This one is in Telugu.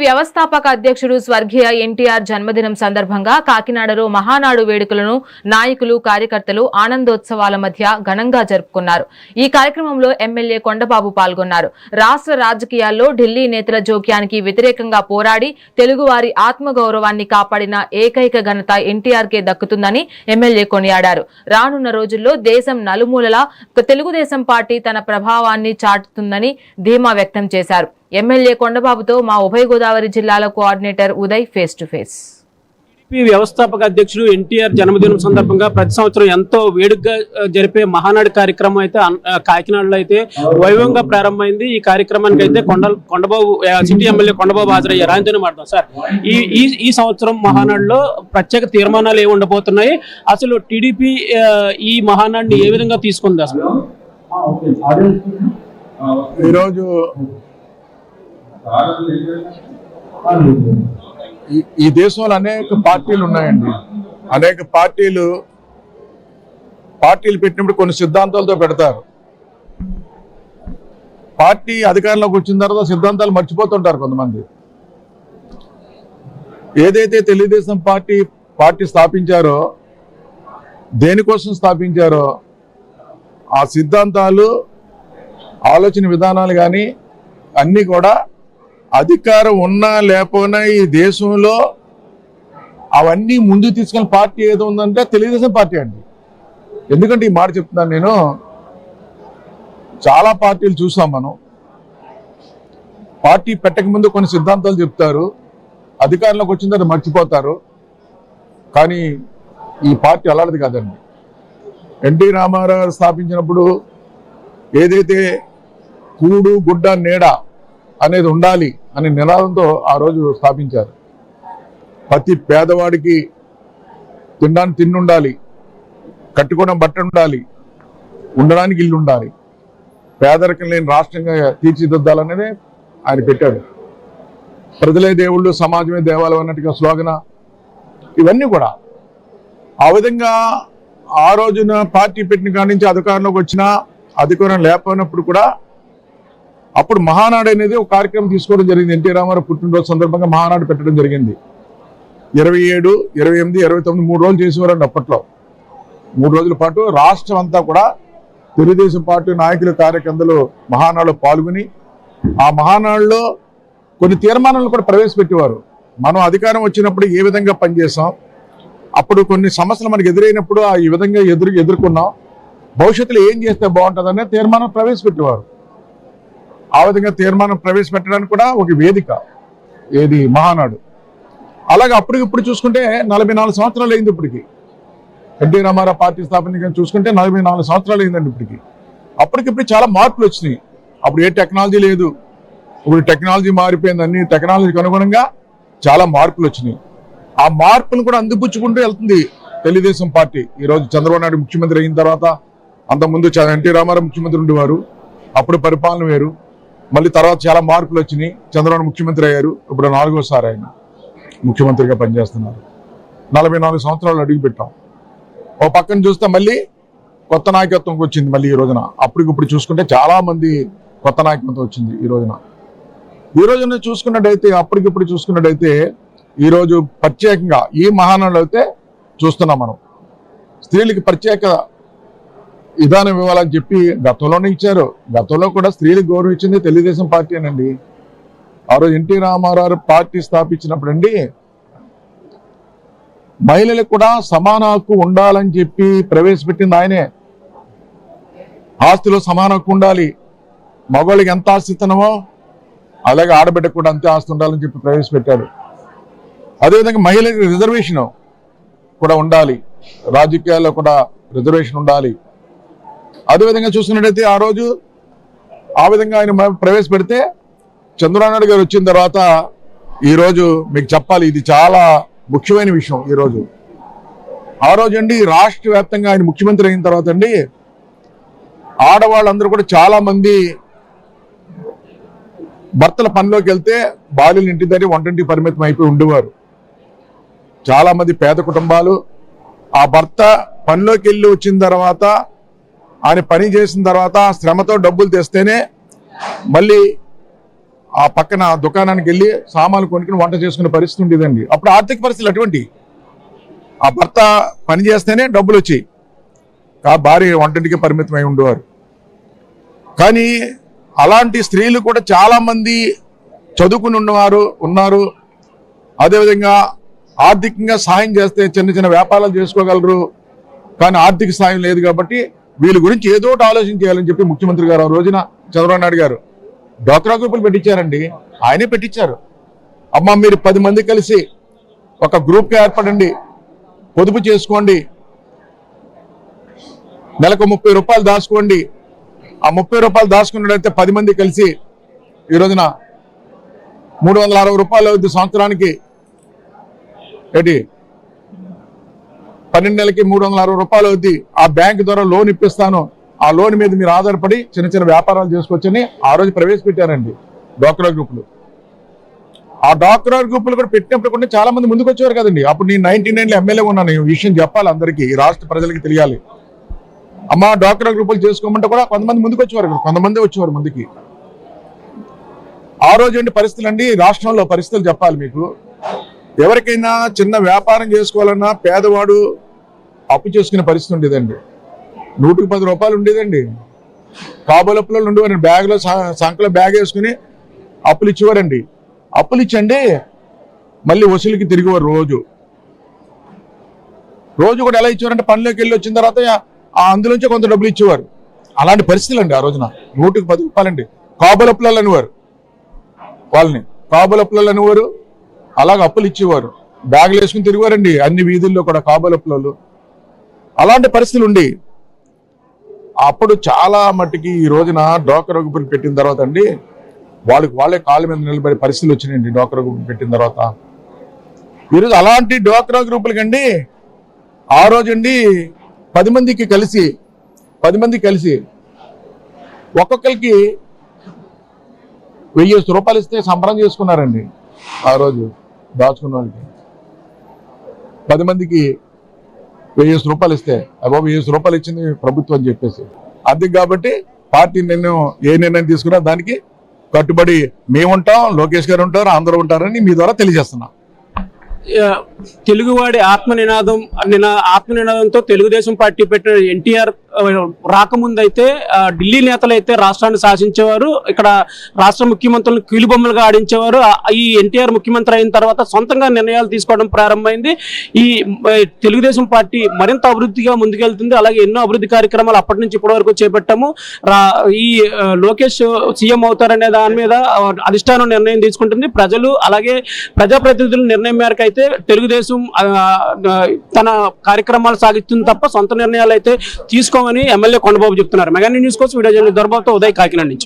వ్యవస్థాపక అధ్యక్షుడు స్వర్గీయ ఎన్టీఆర్ జన్మదినం సందర్భంగా కాకినాడలో మహానాడు వేడుకలను నాయకులు కార్యకర్తలు ఆనందోత్సవాల మధ్య ఘనంగా జరుపుకున్నారు. ఈ కార్యక్రమంలో ఎమ్మెల్యే కొండబాబు పాల్గొన్నారు. రాష్ట్ర రాజకీయాల్లో ఢిల్లీ నేతల జోక్యానికి వ్యతిరేకంగా పోరాడి తెలుగువారి ఆత్మగౌరవాన్ని కాపాడిన ఏకైక ఘనత ఎన్టీఆర్కే దక్కుతుందని ఎమ్మెల్యే కొనియాడారు. రానున్న రోజుల్లో దేశం నలుమూలలా తెలుగుదేశం పార్టీ తన ప్రభావాన్ని చాటుతుందని ధీమా వ్యక్తం చేశారు. ఎమ్మెల్యే కొండబాబుతో మా ఉభయ గోదావరి జిల్లాల coordinator Uday face to face. TDP వ్యవస్థాపక అధ్యక్షుడు ఎన్టీఆర్ జన్మదినం సందర్భంగా ప్రతి సంవత్సరం ఎంతో వేడుకగా జరిపే మహానాడు కార్యక్రమం అయితే కాకినాడలో అయితే వైభవంగా ప్రారంభమైంది. ఈ కార్యక్రమానికి అయితే కొండబాబు సిటీ ఎమ్మెల్యే కొండబాబు హాజరయ్యారు. ఆయనతోనే మాట్లాడదాం. సార్, ఈ సంవత్సరం మహానాడులో ప్రత్యేక తీర్మానాలు ఏమి ఉండబోతున్నాయి? అసలు టీడీపీ ఈ మహానాడుని ఏ విధంగా తీసుకుంది? అసలు ఈరోజు ఈ దేశంలో అనేక పార్టీలు ఉన్నాయండి. అనేక పార్టీలు పెట్టినప్పుడు కొన్ని సిద్ధాంతాలతో పెడతారు. పార్టీ అధికారంలోకి వచ్చిన తర్వాత సిద్ధాంతాలు మర్చిపోతుంటారు కొంతమంది. ఏదైతే తెలుగుదేశం పార్టీ స్థాపించారో, దేనికోసం స్థాపించారో ఆ సిద్ధాంతాలు, ఆలోచన విధానాలు కానీ అన్నీ కూడా అధికారం ఉన్నా లేకపోయినా ఈ దేశంలో అవన్నీ ముందుకు తీసుకెళ్ళిన పార్టీ ఏదో ఉందంటే తెలుగుదేశం పార్టీ అండి. ఎందుకంటే ఈ మాట చెప్తున్నాను నేను, చాలా పార్టీలు చూసాం మనం. పార్టీ పెట్టక ముందు కొన్ని సిద్ధాంతాలు చెప్తారు, అధికారంలోకి వచ్చిన తర్వాత మర్చిపోతారు. కానీ ఈ పార్టీ అలాంటిది కాదండి. ఎన్టీ రామారావు గారు స్థాపించినప్పుడు ఏదైతే కూడు గుడ్డ నీడ అనేది ఉండాలి అనే నినాదంతో ఆ రోజు స్థాపించారు. ప్రతి పేదవాడికి తినడానికి తిండి ఉండాలి, కట్టుకోవడం బట్ట ఉండాలి, ఉండడానికి ఇల్లు ఉండాలి, పేదరికం లేని రాష్ట్రంగా తీర్చిదిద్దాలనేది ఆయన పెట్టాడు. ప్రజలే దేవుళ్ళు, సమాజమే దేవాలయం అన్నట్టుగా స్లోగన. ఇవన్నీ కూడా ఆ విధంగా ఆ రోజున పార్టీ పెట్టిన కాడి నుంచి అధికారంలోకి వచ్చినా, అధికారం లేకపోయినప్పుడు కూడా అప్పుడు మహానాడు అనేది ఒక కార్యక్రమం తీసుకోవడం జరిగింది. ఎన్టీ రామారావు పుట్టినరోజు సందర్భంగా మహానాడు పెట్టడం జరిగింది. 27, 28, 29 3 రోజులు చేసేవారండి. అప్పట్లో 3 రోజుల పాటు రాష్ట్రం అంతా కూడా తెలుగుదేశం పార్టీ నాయకులు, కార్యకర్తలు మహానాడులో పాల్గొని ఆ మహానాడులో కొన్ని తీర్మానాలు కూడా ప్రవేశపెట్టేవారు. మనం అధికారం వచ్చినప్పుడు ఏ విధంగా పనిచేసాం, అప్పుడు కొన్ని సమస్యలు మనకు ఎదురైనప్పుడు ఈ విధంగా ఎదుర్కొన్నాం, భవిష్యత్తులో ఏం చేస్తే బాగుంటుందనే తీర్మానం ప్రవేశపెట్టేవారు. ఆ విధంగా తీర్మానం ప్రవేశపెట్టడానికి కూడా ఒక వేదిక ఏది మహానాడు. అలాగే అప్పటికిప్పుడు చూసుకుంటే 44 సంవత్సరాలు అయింది ఇప్పటికి. ఎన్టీ రామారావు పార్టీ స్థాపన చూసుకుంటే 44 సంవత్సరాలు అయిందండి ఇప్పటికి. అప్పటికిప్పుడు చాలా మార్పులు వచ్చినాయి. అప్పుడు ఏ టెక్నాలజీ లేదు, ఇప్పుడు టెక్నాలజీ మారిపోయింది. అన్ని టెక్నాలజీకి అనుగుణంగా చాలా మార్పులు వచ్చినాయి. ఆ మార్పులను కూడా అందిపుచ్చుకుంటూ వెళ్తుంది తెలుగుదేశం పార్టీ. ఈరోజు చంద్రబాబు నాయుడు ముఖ్యమంత్రి అయిన తర్వాత, అంతకుముందు ఎన్టీ రామారావు ముఖ్యమంత్రి ఉండేవారు, అప్పుడు పరిపాలన వేరు. మళ్ళీ తర్వాత చాలా మార్పులు వచ్చినాయి. చంద్రబాబు ముఖ్యమంత్రి అయ్యారు, ఇప్పుడు 4వ ఆయన ముఖ్యమంత్రిగా పనిచేస్తున్నారు. 44 సంవత్సరాలు అడుగుపెట్టాం. ఓ పక్కన చూస్తే మళ్ళీ కొత్త నాయకత్వం వచ్చింది. మళ్ళీ ఈ రోజున అప్పటికిప్పుడు చూసుకుంటే చాలా మంది కొత్త నాయకత్వం వచ్చింది. ఈ రోజున చూసుకున్నట్టయితే, అప్పటికిప్పుడు చూసుకున్నట్టయితే ఈరోజు ప్రత్యేకంగా ఈ మహానాడులో అయితే చూస్తున్నాం మనం. స్త్రీలకి ప్రత్యేక విధానం ఇవ్వాలని చెప్పి గతంలోనే ఇచ్చారు. గతంలో కూడా స్త్రీలకు గౌరవం ఇచ్చింది తెలుగుదేశం పార్టీ అనండి. ఆ రోజు ఎన్టీ రామారావు పార్టీ స్థాపించినప్పుడు అండి, మహిళలకు కూడా సమాన హక్కు ఉండాలని చెప్పి ప్రవేశపెట్టింది ఆయనే. ఆస్తిలో సమాన హక్కు ఉండాలి, మగవాళ్ళకి ఎంత ఆస్తి ఇస్తున్నామో అలాగే ఆడబిడ్డకు కూడా అంతే ఆస్తి ఉండాలని చెప్పి ప్రవేశపెట్టాడు. అదేవిధంగా మహిళలకు రిజర్వేషన్ కూడా ఉండాలి, రాజకీయాల్లో కూడా రిజర్వేషన్ ఉండాలి. అదేవిధంగా చూసుకున్నట్టయితే ఆ రోజు ఆ విధంగా ఆయన ప్రవేశపెడితే చంద్రబాబు నాయుడు గారు వచ్చిన తర్వాత ఈరోజు మీకు చెప్పాలి, ఇది చాలా ముఖ్యమైన విషయం. ఈరోజు ఆ రోజు అండి రాష్ట్ర వ్యాప్తంగా ఆయన ముఖ్యమంత్రి అయిన తర్వాత అండి, ఆడవాళ్ళందరూ కూడా చాలా మంది భర్తల పనిలోకి వెళ్తే భార్యలు ఇంటి దగ్గర వంటింటికి పరిమితం అయిపోయి ఉండేవారు. చాలా మంది పేద కుటుంబాలు ఆ భర్త పనిలోకి వెళ్ళి వచ్చిన తర్వాత, ఆయన పని చేసిన తర్వాత శ్రమతో డబ్బులు తెస్తేనే మళ్ళీ ఆ పక్కన దుకాణానికి వెళ్ళి సామాన్లు కొనుక్కుని వంట చేసుకునే పరిస్థితి ఉండేదండి. అప్పుడు ఆర్థిక పరిస్థితులు అటువంటి, ఆ భర్త పని చేస్తేనే డబ్బులు వచ్చాయి, భార్య వంటింటికి పరిమితమై ఉండేవారు. కానీ అలాంటి స్త్రీలు కూడా చాలా మంది చదువుకుని ఉన్నారు. అదేవిధంగా ఆర్థికంగా సాయం చేస్తే చిన్న చిన్న వ్యాపారాలు చేసుకోగలరు. కానీ ఆర్థిక సాయం లేదు కాబట్టి వీళ్ళ గురించి ఏదో ఒకటి ఆలోచన చేయాలని చెప్పి ముఖ్యమంత్రి గారు ఆ రోజున చంద్రబాబు నాయుడు గారు డ్వాక్రా గ్రూపులు పెట్టించారండి. ఆయనే పెట్టించారు. అమ్మ మీరు 10 మంది కలిసి ఒక గ్రూప్గా ఏర్పడండి, పొదుపు చేసుకోండి, నెలకు 30 రూపాయలు దాచుకోండి. ఆ 30 రూపాయలు దాచుకున్నట్లయితే 10 మంది కలిసి ఈ రోజున 360 రూపాయలు అవుద్ది సంవత్సరానికి. 12 నెలలకి 360 రూపాయలు అవుద్ది. ఆ బ్యాంక్ ద్వారా లోన్ ఇప్పిస్తాను, ఆ లోన్ మీద మీరు ఆధారపడి చిన్న చిన్న వ్యాపారాలు చేసుకోవచ్చని ఆ రోజు ప్రవేశపెట్టారండి డ్వాక్రా గ్రూపులు. ఆ డ్వాక్రా గ్రూపులు కూడా పెట్టినప్పుడు కూడా చాలా మంది ముందుకు వచ్చేవారు కదండి. అప్పుడు నేను 99లో ఎమ్మెల్యే ఉన్నాను. ఈ విషయం చెప్పాలి అందరికీ, ఈ రాష్ట్ర ప్రజలకి తెలియాలి. అమ్మ డ్వాక్రా గ్రూపులు చేసుకోమంటే కూడా కొంతమంది ముందుకు వచ్చేవారు, కొంతమంది వచ్చేవారు ముందుకి. ఆ రోజు అండి పరిస్థితులు అండి, రాష్ట్రంలో పరిస్థితులు చెప్పాలి మీకు. ఎవరికైనా చిన్న వ్యాపారం చేసుకోవాలన్నా పేదవాడు అప్పు చేసుకునే పరిస్థితి ఉండేదండి. 110 రూపాయలు ఉండేదండి. కాబోలప్పులో ఉండేవారు, బ్యాగ్లో సంకలో బ్యాగ్ వేసుకుని అప్పులు ఇచ్చేవారండి. అప్పులు ఇచ్చండి మళ్ళీ వసూలుకి తిరిగేవారు. రోజు కూడా ఎలా ఇచ్చేవారంటే పనిలోకి వెళ్ళి వచ్చిన తర్వాత అందులోంచి కొంత డబ్బులు ఇచ్చేవారు. అలాంటి పరిస్థితులు అండి ఆ రోజున. 110 రూపాయలండి. కాబోలప్పులలో అనేవారు వాళ్ళని, కాబోలప్పులలో అనేవారు. అలాగ అప్పులు ఇచ్చేవారు, బ్యాగులు వేసుకుని తిరిగారండి అన్ని వీధుల్లో కూడా కాబోలప్పులలో. అలాంటి పరిస్థితులు ఉండి అప్పుడు చాలా మట్టికి ఈ రోజున డ్వాక్రా గ్రూపులు పెట్టిన తర్వాత అండి వాళ్ళే కాళ్ళ మీద నిలబడే పరిస్థితులు వచ్చినాయండి. డ్వాక్రా గ్రూపులు పెట్టిన తర్వాత ఈరోజు అలాంటి డ్వాక్రా గ్రూపులకండి ఆ రోజండి 10 మందికి కలిసి ఒక్కొక్కరికి 1000 రూపాయలు ఇస్తే సంబరం చేసుకున్నారండి. ఆ రోజు దాచుకున్న వాళ్ళకి 10 మందికి 1000 రూపాయలు ఇస్తే బాబు 1000 రూపాయలు ఇచ్చింది ప్రభుత్వం అని చెప్పేసి. అందుకు కాబట్టి పార్టీ ఏ నిర్ణయం తీసుకున్నా దానికి కట్టుబడి మేము ఉంటాం, లోకేష్ గారు ఉంటారు, అందరూ ఉంటారని మీ ద్వారా తెలియజేస్తున్నాం. తెలుగువాడి ఆత్మనినాదంతో తెలుగుదేశం పార్టీ పెట్టిన ఎన్టీఆర్ రాకముందు అయితే ఢిల్లీ నేతలు అయితే రాష్ట్రాన్ని శాసించేవారు, ఇక్కడ రాష్ట్ర ముఖ్యమంత్రులను కీలుబొమ్మలుగా ఆడించేవారు. ఈ ఎన్టీఆర్ ముఖ్యమంత్రి అయిన తర్వాత సొంతంగా నిర్ణయాలు తీసుకోవడం ప్రారంభమైంది. ఈ తెలుగుదేశం పార్టీ మరింత అభివృద్ధిగా ముందుకెళ్తుంది. అలాగే ఎన్నో అభివృద్ధి కార్యక్రమాలు అప్పటి నుంచి ఇప్పటి వరకు చేపట్టాము. ఈ లోకేష్ సీఎం అవుతారనే దాని మీద అధిష్టానం నిర్ణయం తీసుకుంటుంది. ప్రజలు అలాగే ప్రజాప్రతినిధుల నిర్ణయం మేరకు అయితే తెలుగుదేశం తన కార్యక్రమాలు సాగిస్తుంది తప్ప సొంత నిర్ణయాలు అయితే తీసుకోమని ఎమ్మెల్యే కొండబాబు చెప్తున్నారు. మెగా న్యూస్ కోసం వీడియో జర్నలిస్ట్ దొరబాబుతో ఉదయ్, కాకినాడ నుంచి.